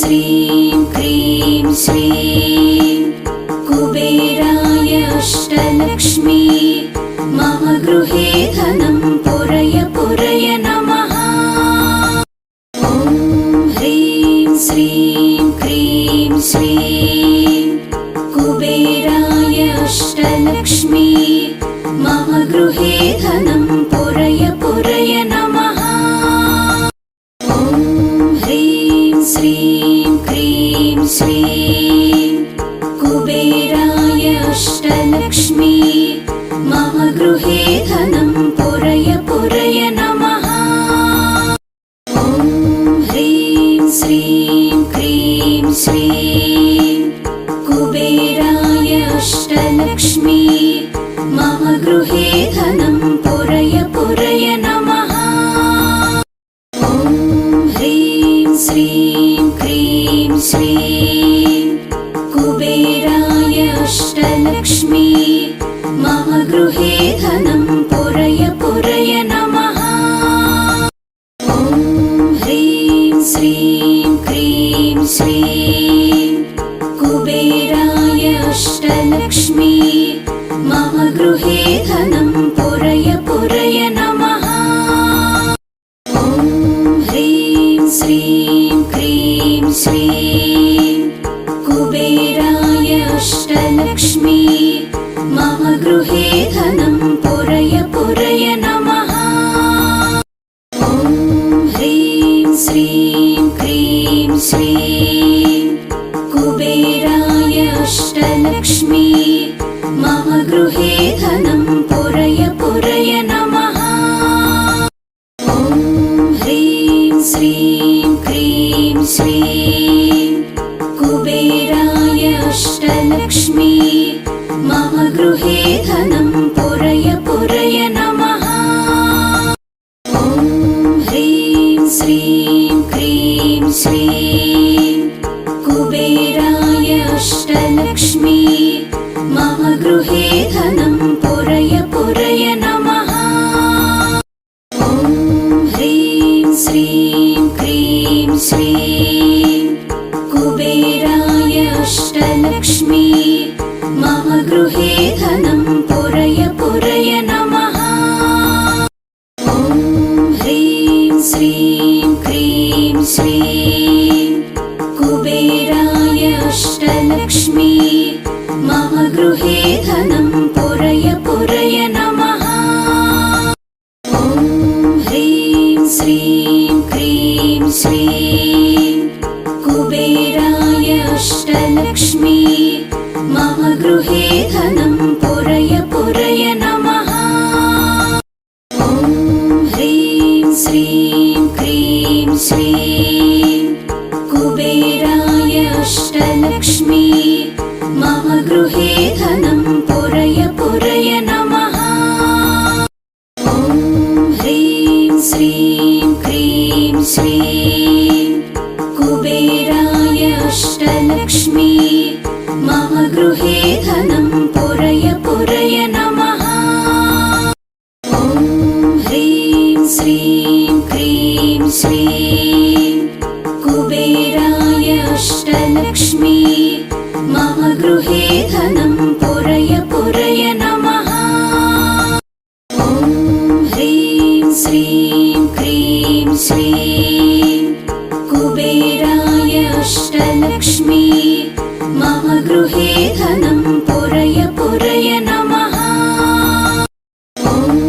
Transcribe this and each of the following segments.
श्रीं क्रीं श्रीं कुबेराय अष्टलक्ष्मी मम गृहे धनं पुरय पुरय नमः। ॐ ह्रीं श्रीं क्रीं श्रीं कुबेराय अष्टलक्ष्मी मम गृहे धनं पुरय पुरय नमः। ॐ ह्रीं श्रीं क्रीं श्रीं कुबेराय अष्टलक्ष्मी मम गृहे धनं पुरय पुरय नमः। ॐ ह्रीं श्रीं क्रीं श्रीं कुबेराय अष्टलक्ष्मी मम गृहे धनं पुरय पुरय नमः। ॐ ह्रीं श्रीं क्रीं श्रीं कुबेराय अष्टलक्ष्मी मम गृहे धनं पुरय पुरय नमः। ॐ ह्रीं श्रीं क्रीं श्रीं कुबेराय अष्टलक्ष्मी मम गृहे धनं पुरय पुरय नमः। ॐ ह्रीं श्रीं क्रीं श्रीं कुबेराय अष्टलक्ष्मी मम गृहे धनं पुरय पुरय नमः। ॐ ह्रीं श्रीं क्रीं श्रीं कुबेराय अष्टलक्ष्मी मम गृहे धनं पुरय पुरय नमः। ॐ ह्रीं श्रीं क्रीं श्रीं कुबेराय अष्टलक्ष्मी मम गृहे धनं पुरय पुरय नमः। ॐ ह्रीं श्रीं क्रीं श्रीं कुबेराय अष्टलक्ष्मी मम गृहे धनं पुरय पुरय नमः। ॐ ह्रीं श्रीं क्रीं श्रीं कुबेराय अष्टलक्ष्मी मम गृहे धनं पुरय पुरय नमः। ॐ ह्रीं श्रीं क्रीं श्रीं कुबेराय अष्टलक्ष्मी मम गृहे धनं पुरय पुरय नमः। ॐ ह्रीं श्रीं क्रीं श्रीं कुबेराय अष्टलक्ष्मी मम गृहे धनं पुरय पुरय नमः। ॐ ह्रीं श्रीं क्रीं श्रीं कुबेराय अष्टलक्ष्मी मम गृहे धनं पुरय पुरय नमः। ॐ ह्रीं श्रीं क्रीं श्रीं कुबेराय अष्टलक्ष्मी मम गृहे धनं पुरय पुरय नमः। ॐ ह्रीं श्रीं क्रीं श्रीं कुबेराय अष्टलक्ष्मी मम गृहे धनं पुरय पुरय नमः। ॐ ह्रीं श्रीं क्रीं श्रीं कुबेराय अष्टलक्ष्मी मम गृहे धनं पुरय पुरय नमः। ॐ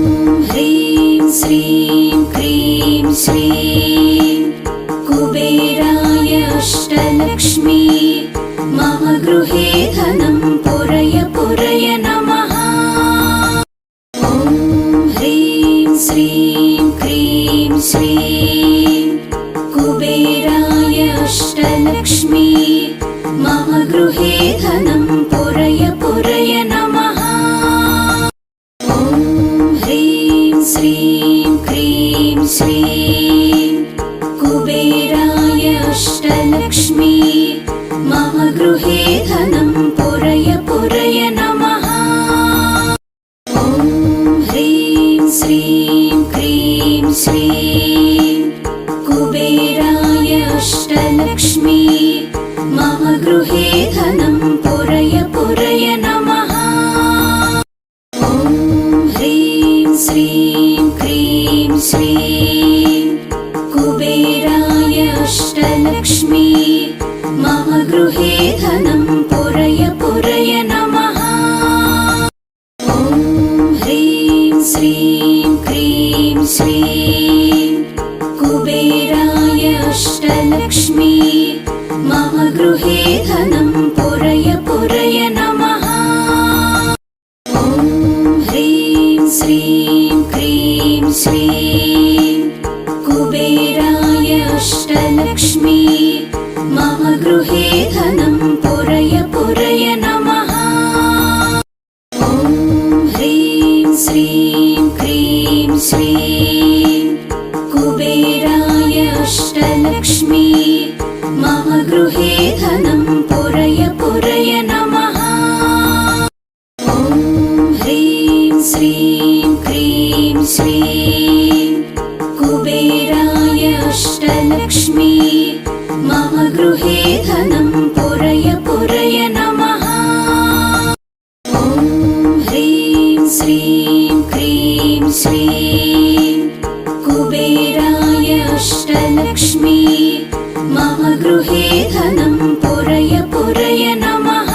ह्रीं श्रीं क्रीं श्रीं कुबेराय अष्टलक्ष्मी मम गृहे धनं पुरय पुरय नमः। ॐ ह्रीं श्रीं क्रीं श्रीं कुबेराय अष्टलक्ष्मी मम गृहे धनं पुरय पुरय नमः। ॐ ह्रीं श्रीं क्रीं श्रीं कुबेराय अष्टलक्ष्मी मम गृहे धनं पुरय पुरय नमः। ॐ ह्रीं श्रीं क्रीं श्रीं कुबेराय अष्टलक्ष्मी अष्टलक्ष्मी मम गृहे धनं पुरय पुरय नमः। ॐ ह्रीं श्रीं क्रीं श्रीं कुबेराय अष्टलक्ष्मी मम गृहे धनं पुरय पुरय नमः। ॐ ह्रीं श्रीं क्रीं श्रीं कुबेराय अष्टलक्ष्मी मम गृहे धनं पुरय पुरय नमः। ॐ ह्रीं श्रीं क्रीं श्रीं कुबेराय अष्टलक्ष्मी मम गृहे धनं पुरय पुरय नमः। ॐ ह्रीं श्रीं क्रीं श्रीं कुबेराय अष्टलक्ष्मी मम गृहे धनं पुरय पुरय नमः। ॐ ह्रीं श्रीं क्रीं श्रीं कुबेराय अष्टलक्ष्मी मम गृहे धनं पुरय पुरय नमः।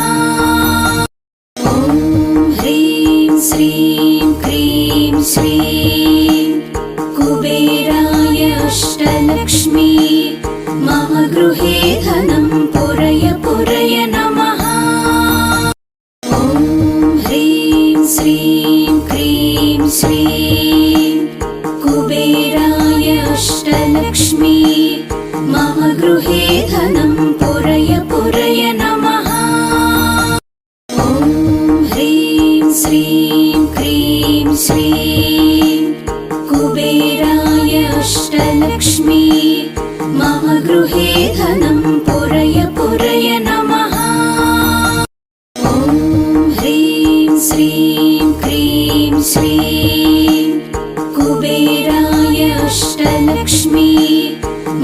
ॐ ह्रीं श्रीं क्रीं श्रीं कुबेराय अष्टलक्ष्मी मम गृहे धनं पुरय पुरय नमः। ॐ ह्रीं श्रीं क्रीं श्रीं कुबेराय अष्टलक्ष्मी मम गृहे धनं पुरय पुरय नमः। ॐ ह्रीं श्रीं क्रीं श्रीं कुबेराय अष्टलक्ष्मी मम गृहे धनं पुरय पुरय नमः। ॐ ह्रीं श्रीं क्रीं श्रीं कुबेराय अष्टलक्ष्मी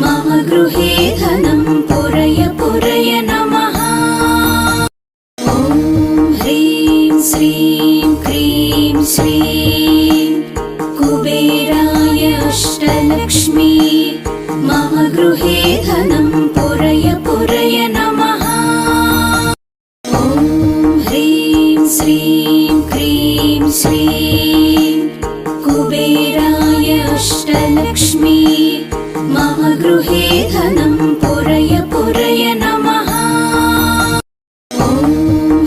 मम गृहे धनं पुरय पुरय नमः। ॐ ह्रीं श्रीं क्रीं श्रीं कुबेराय अष्टलक्ष्मी मम गृहे धनं पुरय पुरय नमः। ॐ ह्रीं श्रीं क्रीं श्रीं कुबेराय अष्टलक्ष्मी मम गृहे धनं पुरय पुरय नमः। ॐ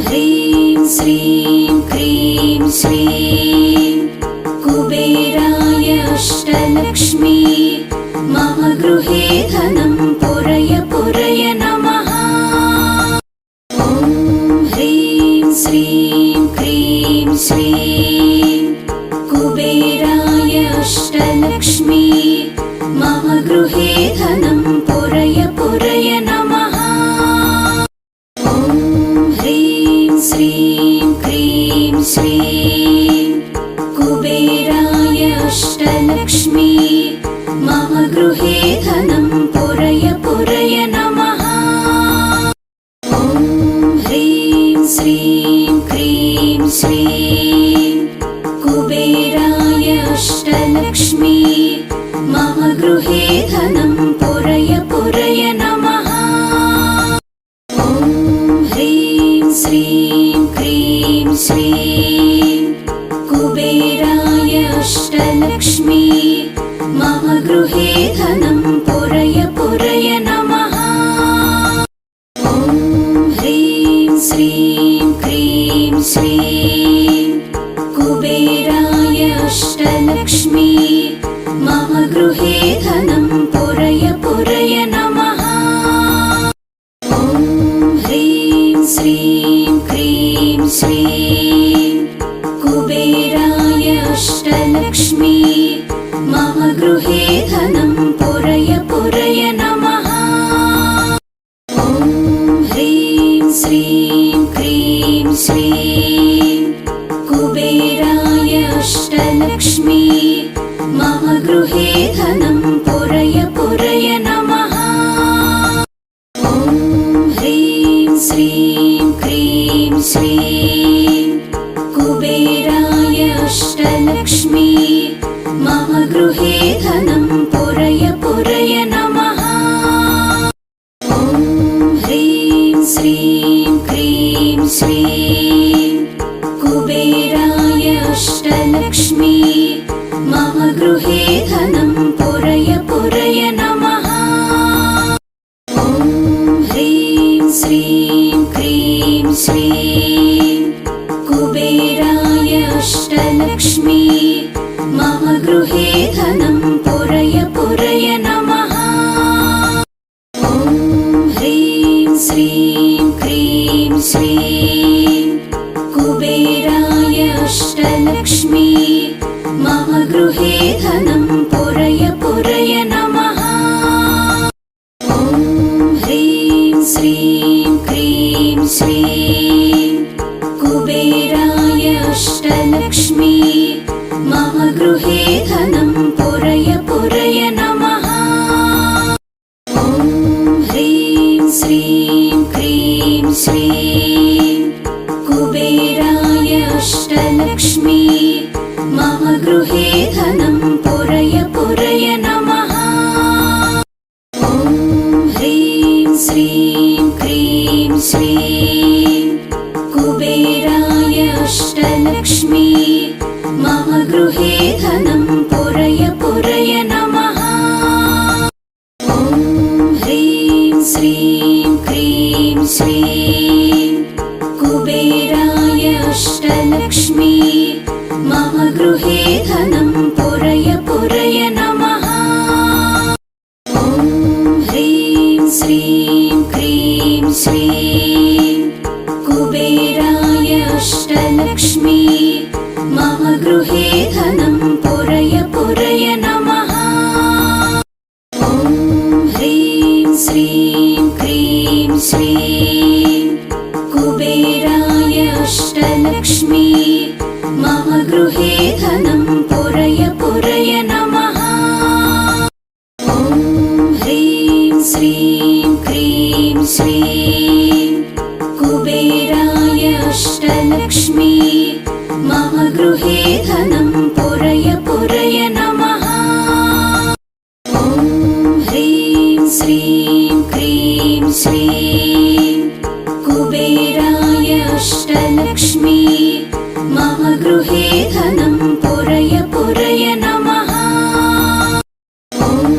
ह्रीं श्रीं क्रीं श्रीं कुबेराय अष्टलक्ष्मी मम गृहे धनं पुरय पुरय नमः। ॐ ह्रीं श्रीं क्रीं श्रीं कुबेराय अष्टलक्ष्मी मम गृहे धनं पुरय पुरय नमः। ॐ ह्रीं श्रीं क्रीं श्रीं कुबेराय अष्टलक्ष्मी मम गृहे धनं पुरय पुरय नमः। ॐ ह्रीं श्रीं क्रीं श्रीं कुबेराय अष्टलक्ष्मी मम गृहे धनं पुरय पुरय नमः। ॐ ह्रीं श्रीं क्रीं श्रीं कुबेराय अष्टलक्ष्मी मम गृहे धनं पुरय पुरय नमः। ॐ ह्रीं श्रीं क्रीं श्रीं कुबेराय अष्टलक्ष्मी मम गृहे धनं पुरय पुरय नमः। ॐ ह्रीं श्रीं क्रीं श्रीं कुबेराय अष्टलक्ष्मी मम गृहे धनं पुरय पुरय नमः। ॐ ह्रीं श्रीं क्रीं श्रीं कुबेराय अष्टलक्ष्मी मम गृहे धनं पुरय पुरय नमः। श्रीं कुबेराय अष्टलक्ष्मी मम गृहे धनं पुरय पुरय नमः। ॐ ह्रीं श्रीं क्रीं श्रीं कुबेराय अष्टलक्ष्मी मम गृहे धनं पुरय पुरय नमः। ॐ ह्रीं श्रीं क्रीं श्रीं कुबेराय अष्टलक्ष्मी मम गृहे धनं पुरय पुरय नमः। ॐ ह्रीं श्रीं क्रीं श्रीं कुबेराय अष्टलक्ष्मी मम गृहे धनं पुरय पुरय नमः। ॐ ह्रीं श्रीं क्रीं श्रीं कुबेराय अष्टलक्ष्मी मम गृहे धनं पुरय पुरय नमः। ॐ ह्रीं श्रीं क्रीं श्रीं कुबेराय अष्टलक्ष्मी मम गृहे धनं पुरय पुरय नमः। ॐ ह्रीं श्रीं क्रीं श्रीं कुबेराय अष्टलक्ष्मी मम गृहे धनं पुरय पुरय नमः। ॐ ह्रीं श्रीं क्रीं श्रीं कुबेराय अष्टलक्ष्मी मम गृहे धनं पुरय पुरय नमः। ॐ ह्रीं श्रीं क्रीं श्रीं कुबेराय अष्टलक्ष्मी मम गृहे धनं पुरय पुरय नमः। ॐ ह्रीं श्रीं क्रीं श्रीं कुबेराय अष्टलक्ष्मी मम गृहे धनं पुरय पुरय नमः। ॐ ह्रीं श्रीं क्रीं श्रीं कुबेराय अष्टलक्ष्मी मम गृहे धनं पुरय पुरय नमः। ॐ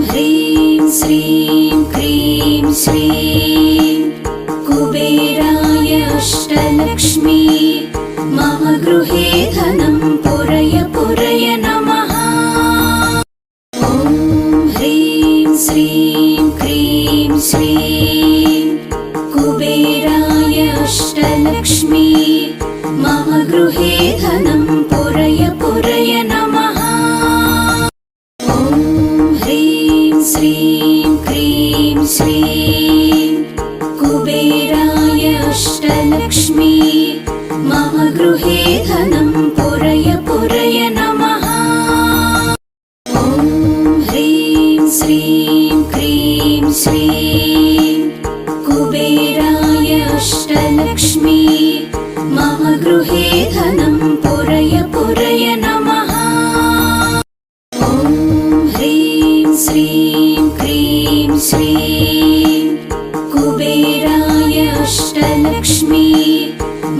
ह्रीं श्रीं क्रीं श्रीं कुबेराय अष्टलक्ष्मी मम गृहे धनं पुरय पुरय नमः। ॐ ह्रीं श्रीं क्रीं श्रीं कुबेराय अष्टलक्ष्मी मम गृहे धनं पुरय पुरय नमः। ॐ ह्रीं श्रीं क्रीं श्रीं कुबेराय अष्टलक्ष्मी मम गृहे धनं पुरय पुरय नमः। ॐ ह्रीं श्रीं क्रीं श्रीं कुबेराय अष्टलक्ष्मी मम गृहे धनं पुरय पुरय नमः। ॐ ह्रीं श्रीं क्रीं श्रीं कुबेराय अष्टलक्ष्मी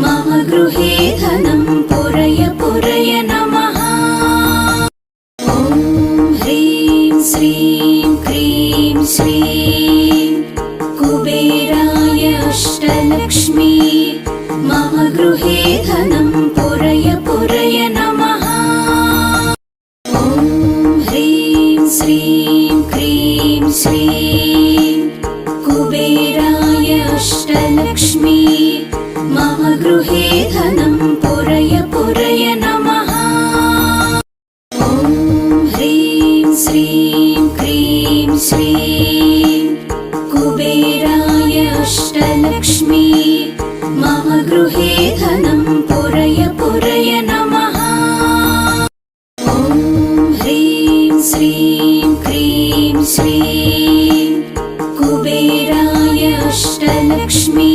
मम गृहे धनं पुरय पुरय नमः। ॐ ह्रीं श्रीं क्रीं श्रीं कुबेराय अष्टलक्ष्मी मम गृहे धनं पुरय पुरय नमः। ॐ ह्रीं श्रीं क्रीं श्रीं कुबेराय अष्टलक्ष्मी मम गृहे धनं पुरय पुरय नमः। ॐ ह्रीं श्रीं क्रीं श्रीं कुबेराय अष्टलक्ष्मी मम गृहे धनं पुरय पुरय नमः। ॐ ह्रीं श्रीं क्रीं श्रीं कुबेराय अष्टलक्ष्मी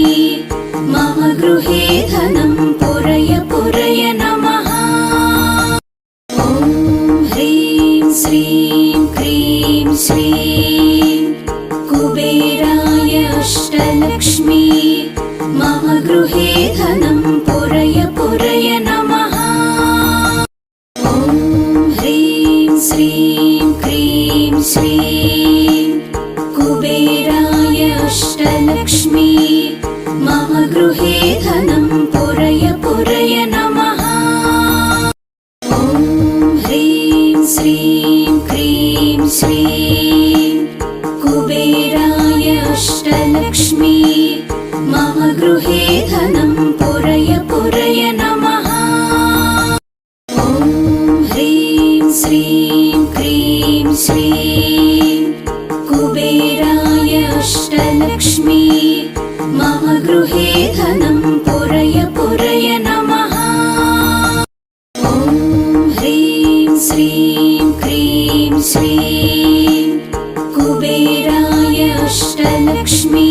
अष्टलक्ष्मी मम गृहे धनं पुरय पुरय नमः। ॐ ह्रीं श्रीं क्रीं श्रीं कुबेराय अष्टलक्ष्मी मम गृहे धनं पुरय पुरय नमः। ॐ ह्रीं श्रीं क्रीं श्रीं कुबेराय अष्टलक्ष्मी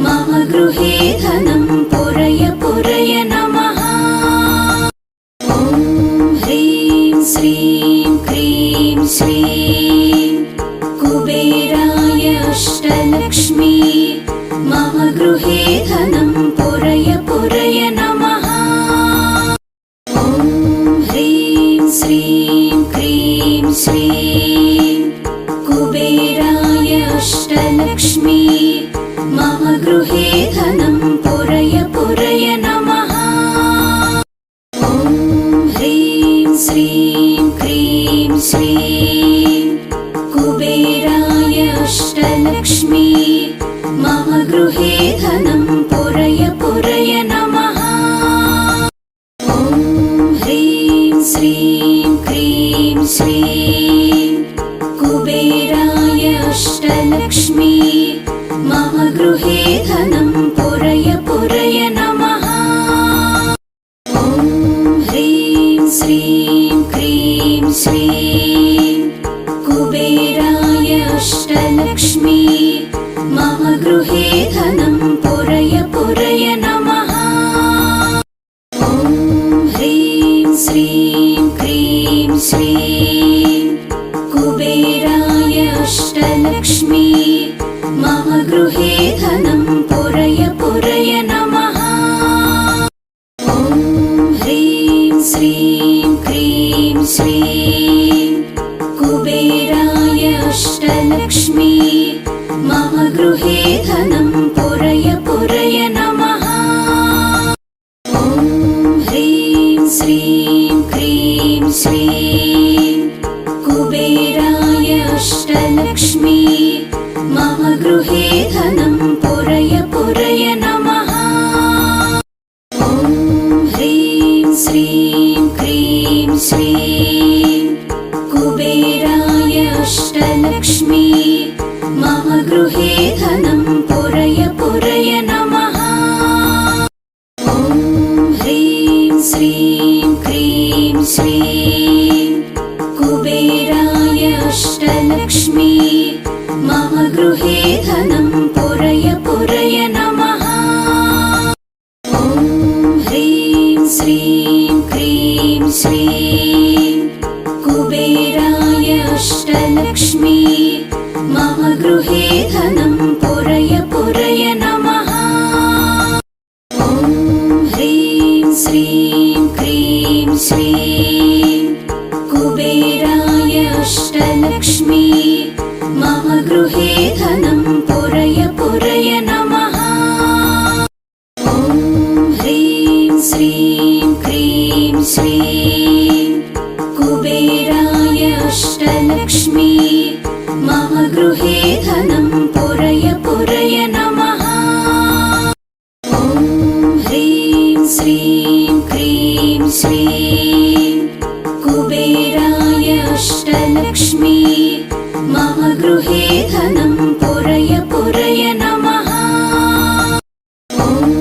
मम गृहे धनं पुरय पुरय नमः। ॐ ह्रीं श्रीं क्रीं श्रीं कुबेराय अष्टलक्ष्मी मम गृहे धनं पुरय पुरय नमः। ॐ ह्रीं श्रीं क्रीं श्रीं कुबेराय अष्टलक्ष्मी मम गृहे धनं पुरय पुरय नमः। ॐ ह्रीं श्रीं क्रीं श्रीं कुबेराय अष्टलक्ष्मी मम गृहे धनं पुरय पुरय नमः। ॐ ह्रीं श्रीं क्रीं श्रीं कुबेराय अष्टलक्ष्मी मम गृहे धनं पुरय पुरय नमः। ॐ ह्रीं श्रीं क्रीं श्रीं कुबेराय अष्टलक्ष्मी मम गृहे धनं पुरय पुरय नमः। ॐ ह्रीं श्रीं क्रीं श्रीं कुबेराय अष्टलक्ष्मी मम गृहे धनं पुरय पुरय नमः। ॐ ह्रीं श्रीं क्रीं श्रीं कुबेराय अष्टलक्ष्मी मम गृहे धनं पुरय पुरय नमः। ॐ ह्रीं श्रीं क्रीं श्रीं कुबेराय अष्टलक्ष्मी मम गृहे धनं पुरय पुरय नमः। ॐ ह्रीं श्रीं क्रीं श्रीं कुबेराय अष्टलक्ष्मी मम गृहे धनं पुरय पुरय नमः। ॐ ह्रीं श्रीं क्रीं श्रीं कुबेराय अष्टलक्ष्मी मम गृहे धनं पुरय पुरय नमः। ॐ ह्रीं श्रीं क्रीं श्रीं कुबेराय अष्टलक्ष्मी मम गृहे धनं पुरय पुरय नमः। ॐ ह्रीं श्रीं क्रीं श्रीं कुबेराय अष्टलक्ष्मी मम गृहे धनं पुरय पुरय नमः। ॐ ह्रीं श्रीं क्रीं श्रीं कुबेराय अष्टलक्ष्मी मम गृहे धनं पुरय पुरय नमः। ॐ ह्रीं श्रीं क्रीं श्रीं कुबेराय अष्टलक्ष्मी मम गृहे धनं पुरय पुरय नमः। ॐ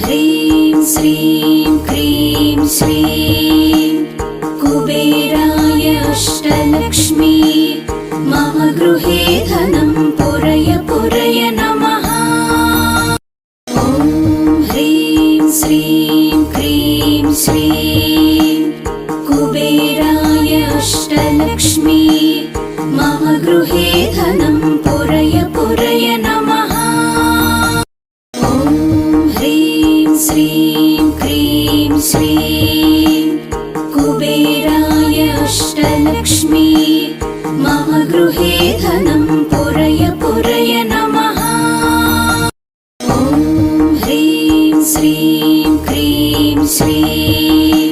ह्रीं श्रीं क्रीं श्रीं कुबेराय अष्टलक्ष्मी मम गृहे धनं पुरय पुरय नमः। ॐ ह्रीं श्रीं क्रीं श्रीं कुबेराय अष्टलक्ष्मी मम गृहे धनं पुरय पुरय नमः। ॐ ह्रीं श्रीं क्रीं श्रीं कुबेराय अष्टलक्ष्मी मम गृहे धनं पुरय पुरय नमः। ॐ ह्रीं श्रीं क्रीं श्रीं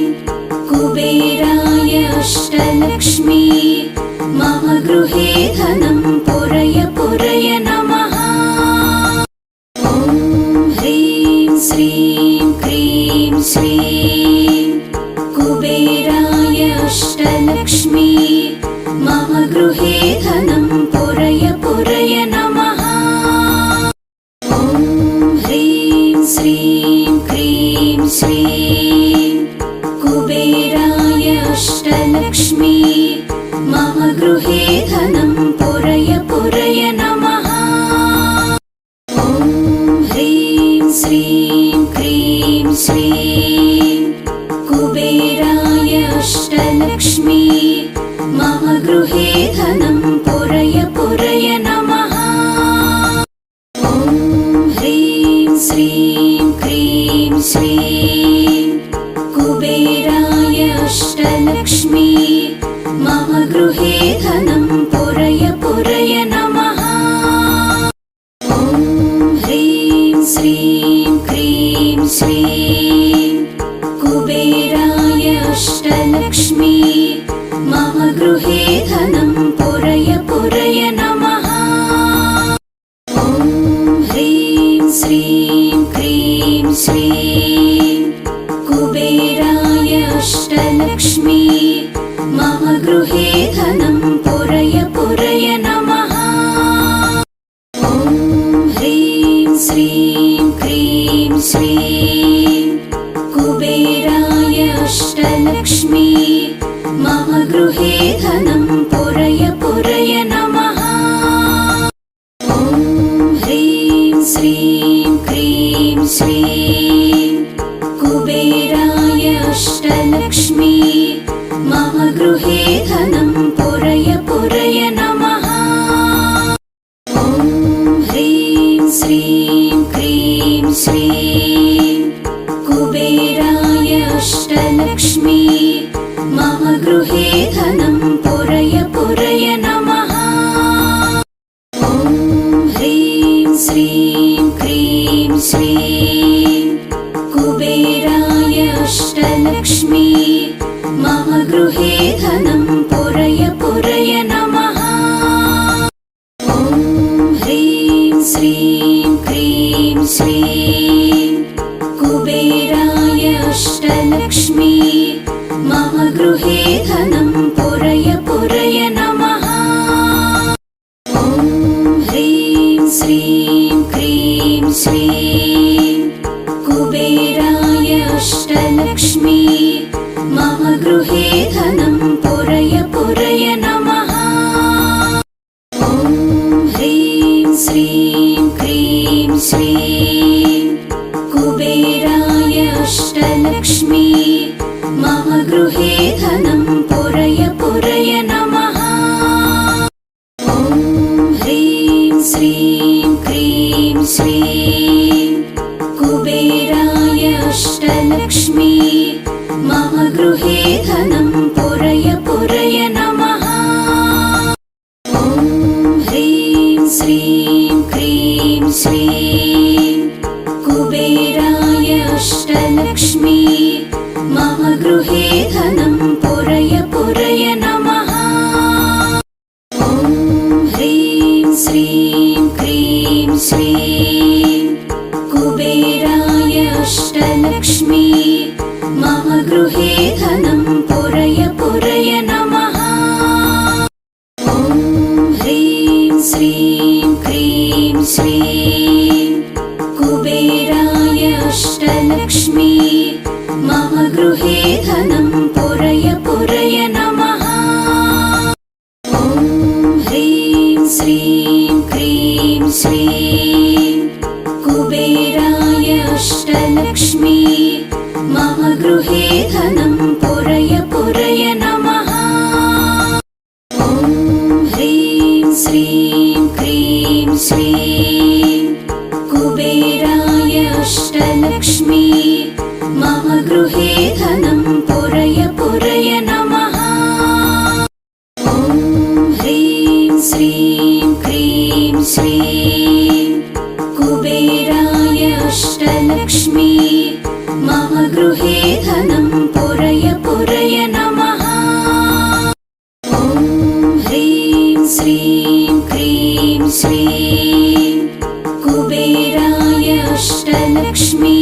श्रीं क्रीं श्रीं कुबेराय अष्टलक्ष्मी मम गृहे धनं पुरय पुरय नमः। ॐ ह्रीं श्रीं क्रीं श्रीं कुबेराय अष्टलक्ष्मी मम गृहे धनं पुरय पुरय नमः। ॐ ह्रीं श्रीं क्रीं श्रीं कुबेराय अष्टलक्ष्मी मम गृहे धनं पुरय पुरय नमः। ॐ ह्रीं श्रीं क्रीं श्रीं कुबेराय अष्टलक्ष्मी मम गृहे धनं पुरय पुरय नमः। ॐ ह्रीं श्रीं क्रीं श्रीं कुबेराय अष्टलक्ष्मी मम गृहे धनं पुरय पुरय नमः। ॐ ह्रीं श्रीं क्रीं श्रीं कुबेराय अष्टलक्ष्मी मम गृहे धनं पुरय पुरय नमः। ॐ ह्रीं श्रीं क्रीं श्रीं कुबेराय अष्टलक्ष्मी मम गृहे धनं पुरय पुरय नमः। ॐ ह्रीं श्रीं क्रीं श्रीं कुबेराय अष्टलक्ष्मी मम गृहे धनं पुरय पुरय नमः। ॐ ह्रीं श्रीं क्रीं श्रीं कुबेराय अष्टलक्ष्मी मम गृहे धनं पुरय पुरय नमः। ॐ ह्रीं श्रीं क्रीं श्रीं कुबेराय अष्टलक्ष्मी मम गृहे धनं पुरय पुरय नमः। ॐ ह्रीं श्रीं क्रीं श्रीं कुबेराय अष्टलक्ष्मी मम गृहे धनं पुरय पुरय नमः। ॐ ह्रीं श्रीं क्रीं श्रीं कुबेराय अष्टलक्ष्मी मम गृहे धनं पुरय पुरय नमः। ॐ ह्रीं श्रीं क्रीं श्रीं कुबेराय अष्टलक्ष्मी मम गृहे धनं पुरय पुरय नमः। ॐ ह्रीं श्रीं क्रीं श्रीं कुबेराय अष्टलक्ष्मी मम गृहे धनं पुरय पुरय नमः। ॐ ह्रीं श्रीं क्रीं श्रीं कुबेराय अष्टलक्ष्मी मम गृहे धनं पुरय पुरय नमः। ॐ ह्रीं श्रीं क्रीं श्रीं कुबेराय अष्टलक्ष्मी मम गृहे धनं पुरय पुरय नमः। ॐ ह्रीं श्रीं क्रीं श्रीं कुबेराय अष्टलक्ष्मी मम गृहे धनं पुरय पुरय नमः। ॐ ह्रीं श्रीं क्रीं श्रीं कुबेराय अष्टलक्ष्मी मम गृहे धनं पुरय पुरय नमः। ॐ ह्रीं श्रीं क्रीं श्रीं कुबेराय अष्टलक्ष्मी मम गृहे धनं पुरय पुरय नमः। ॐ ह्रीं श्रीं क्रीं श्रीं कुबेराय अष्टलक्ष्मी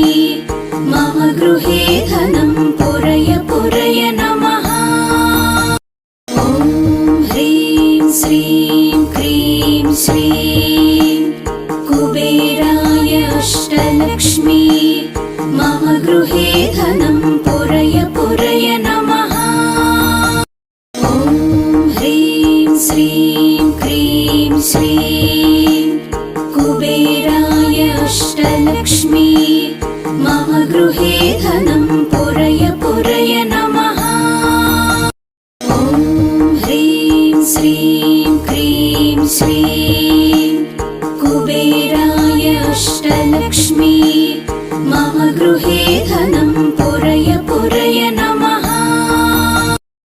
श्रीं कुबेराय अष्टलक्ष्मी मम गृहे